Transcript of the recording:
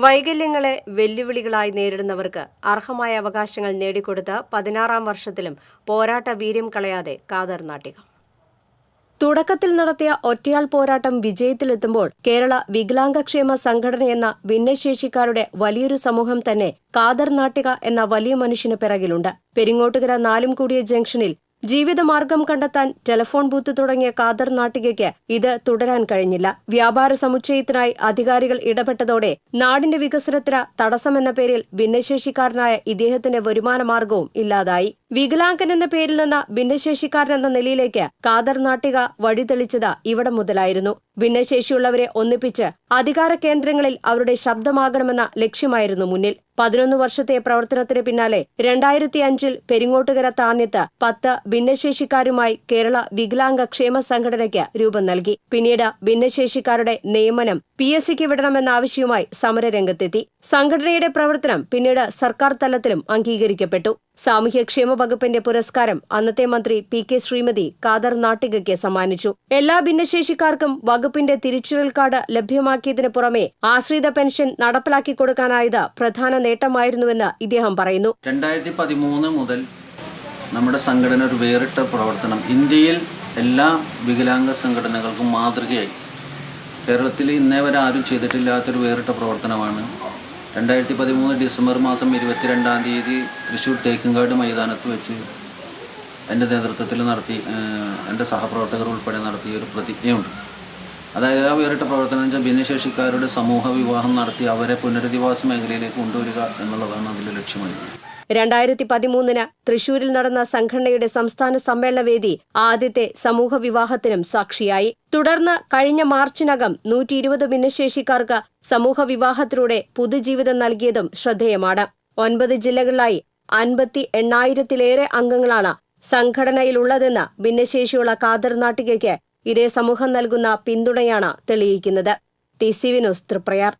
വൈകല്യങ്ങളെ വെല്ലുവിളികളായി നേരിടുന്നവർക്ക് അർഹമായ അവകാശങ്ങൾ നേടിക്കൊടുത്ത് 16-ാം വർഷത്തിലും പോരാട്ട വീര്യം കളയാതെ ഖാദർ നാട്ടിക. തുടക്കത്തിൽ നടത്തിയ ഒറ്റയാൾ പോരാട്ടം വിജയത്തിലെത്തുമ്പോൾ കേരള വികലാംഗക്ഷേമ സംഘടനയെന്ന ഭിന്നശേഷിക്കാരുടെ വലിയൊരു സമൂഹം തന്നെ ഖാദർ നാട്ടിക എന്ന വലിയ മനുഷ്യന് പിറകിലുണ്ട്. പെരിങ്ങോട്ടുകര നാലുംകൂടിയ ജംഗ്ഷനിൽ ജീവിതമാർഗം കണ്ടെത്താൻ ടെലിഫോൺ ബൂത്ത് തുടങ്ങിയ ഖാദർ നാട്ടികയ്ക്ക് ഇത് തുടരാൻ കഴിഞ്ഞില്ല. വ്യാപാര സമുച്ചയത്തിനായി അധികാരികൾ ഇടപെട്ടതോടെ നാടിന്റെ വികസനത്തിന് തടസ്സമെന്ന പേരിൽ ഭിന്നശേഷിക്കാരനായ ഇദ്ദേഹത്തിന്റെ വരുമാനമാർഗവും ഇല്ലാതായി. വികലാംഗൻ എന്ന പേരിൽ നിന്ന് ഭിന്നശേഷിക്കാരൻ എന്ന നിലയിലേക്ക് ഖാദർ നാട്ടിക വഴിതെളിച്ചത് ഇവിടെ മുതലായിരുന്നു. ഭിന്നശേഷിയുള്ളവരെ ഒന്നിപ്പിച്ച് അധികാര കേന്ദ്രങ്ങളിൽ അവരുടെ ശബ്ദമാകണമെന്ന ലക്ഷ്യമായിരുന്നു മുന്നിൽ. 11 വർഷത്തെ പ്രവർത്തനത്തിന് പിന്നാലെ 2005 പെരിങ്ങോട്ടുകര താന്യത്ത് 10 ഭിന്നശേഷിക്കാരുമായി കേരള വികലാംഗ ക്ഷേമ സംഘടനയ്ക്ക് രൂപം നൽകി. പിന്നീട് ഭിന്നശേഷിക്കാരുടെ നിയമനം PSCക്ക് വിടണമെന്ന ആവശ്യവുമായി സമരരംഗത്തെത്തി. സംഘടനയുടെ പ്രവർത്തനം പിന്നീട് സർക്കാർ തലത്തിലും അംഗീകരിക്കപ്പെട്ടു. സാമൂഹ്യക്ഷേമ വകുപ്പിന്റെ പുരസ്കാരം അന്നത്തെ മന്ത്രി PK ശ്രീമതി ഖാദർ നാട്ടികയ്ക്ക് സമ്മാനിച്ചു. എല്ലാ ഭിന്നശേഷിക്കാർക്കും വകുപ്പിന്റെ തിരിച്ചറിയൽ കാർഡ് ലഭ്യമാക്കിയതിനു പുറമെ ആശ്രിത പെൻഷൻ നടപ്പിലാക്കി കൊടുക്കാനായത് പ്രധാന നേട്ടമായിരുന്നുവെന്ന് ഇദ്ദേഹം പറയുന്നു. 2013 മുതൽ നമ്മുടെ സംഘടന ഒരു വേറിട്ട പ്രവർത്തനം ഇന്ത്യയിൽ എല്ലാ വികലാംഗ സംഘടനകൾക്കും മാതൃകയായി. കേരളത്തിൽ ഇന്നേ വരെ ആരും ചെയ്തിട്ടില്ലാത്തൊരു വേറിട്ട പ്രവർത്തനമാണ് 2013 ഡിസംബർ മാസം 22-ാം തീയതി തൃശ്ശൂർ തേക്കിൻകാട് മൈതാനത്ത് വെച്ച് എൻ്റെ നേതൃത്വത്തിൽ എൻ്റെ സഹപ്രവർത്തകർ ഉൾപ്പെടെ നടത്തിയ ഒരു പ്രതിജ്ഞയുണ്ട്. അതായത് ആ വേറിട്ട പ്രവർത്തനം വെച്ചാൽ ഭിന്നശേഷിക്കാരുടെ സമൂഹ വിവാഹം നടത്തി അവരെ പുനരധിവാസ മേഖലയിലേക്ക് കൊണ്ടുവരിക എന്നുള്ളതാണ് അതിൻ്റെ ലക്ഷ്യമായിരുന്നത്. 2013 തൃശൂരിൽ നടന്ന സംഘടനയുടെ സംസ്ഥാന സമ്മേളന വേദി ആദ്യത്തെ സമൂഹ വിവാഹത്തിനും സാക്ഷിയായി. തുടർന്ന് കഴിഞ്ഞ മാർച്ചിനകം 120 ഭിന്നശേഷിക്കാർക്ക് സമൂഹ വിവാഹത്തിലൂടെ പുതുജീവിതം നൽകിയതും ശ്രദ്ധേയമാണ്. 9 ജില്ലകളിലായി 58,000-ലേറെ അംഗങ്ങളാണ് സംഘടനയിലുള്ളതെന്ന് ഭിന്നശേഷിയുള്ള ഖാദർ നാട്ടികയ്ക്ക് ഇതേ സമൂഹം നൽകുന്ന പിന്തുണയാണ് തെളിയിക്കുന്നത്. TCV news, Triprayar.